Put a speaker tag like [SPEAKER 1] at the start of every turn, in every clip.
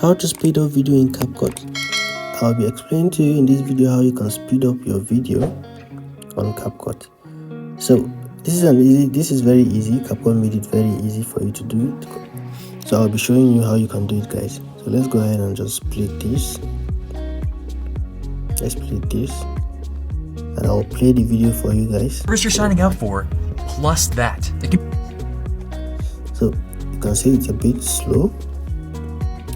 [SPEAKER 1] How to speed up video in CapCut. I'll be explaining to you in this video how you can speed up your video on CapCut. So this is very easy. CapCut made it very easy for you to do it. So I'll be showing you how you can do it, guys. So let's go ahead and just split this. Let's split this, and I'll play the video for you guys.
[SPEAKER 2] First, you're signing up for plus that.
[SPEAKER 1] So you can see it's a bit slow.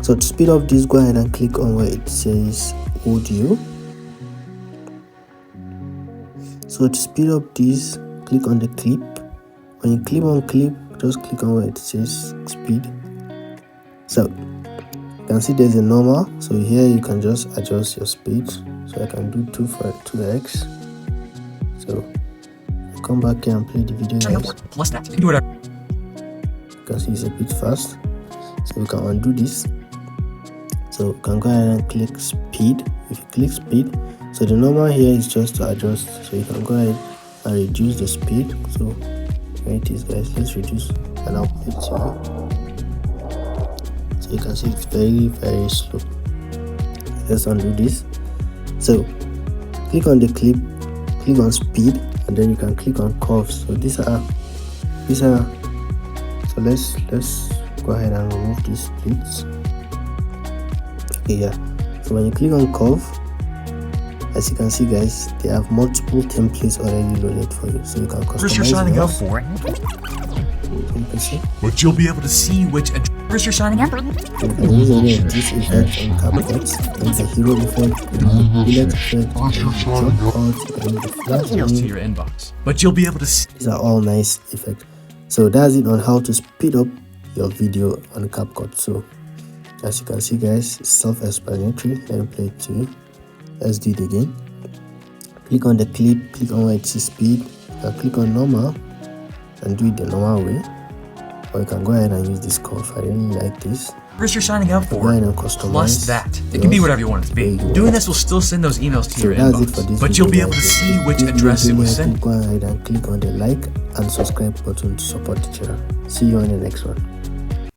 [SPEAKER 1] So to speed up this, go ahead and click on where it says audio. So to speed up this, click on the clip. When you click on clip, just click on where it says speed. So you can see there's a normal. So here you can just adjust your speed. So I can do 2x. So I come back here and play the video, guys.
[SPEAKER 2] Plus that. You can do whatever.
[SPEAKER 1] You can see it's a bit fast. So we can undo this. So you can go ahead and click speed. If you click speed, so the normal here is just to adjust. So you can go ahead and reduce the speed. So here it is, guys. Let's reduce, and I'll play it to you. So you can see it's very slow. Let's undo this. So click on the clip, click on speed, and then you can click on curves. So these are so let's go ahead and remove these splits. Okay, yeah. So when you click on curve, as you can see, guys, they have multiple templates already loaded for you, so you can customize.
[SPEAKER 2] First, you're signing up for it.
[SPEAKER 1] So you can see.
[SPEAKER 2] But you'll be able to see which. First, you're signing up.
[SPEAKER 1] So you can use any of these effects on CapCut. There's the hero effect, the bullet effect, the flash
[SPEAKER 2] To your inbox. But you'll be able to see.
[SPEAKER 1] These are all nice effects. So that's it on how to speed up your video on CapCut. So as you can see, guys, it's self-explanatory. Let me play it to you. Let's do it again. Click on the clip, click on where it says speed, click on normal and do it the normal way. Or you can go ahead and use this curve. I really like this.
[SPEAKER 2] First, you're signing up for plus that. It can be whatever you want it to be. Doing this will still send those emails to your inbox, but you'll be able to see which address it was sent.
[SPEAKER 1] Go ahead and click on the like and subscribe button to support the channel. See you on the next one.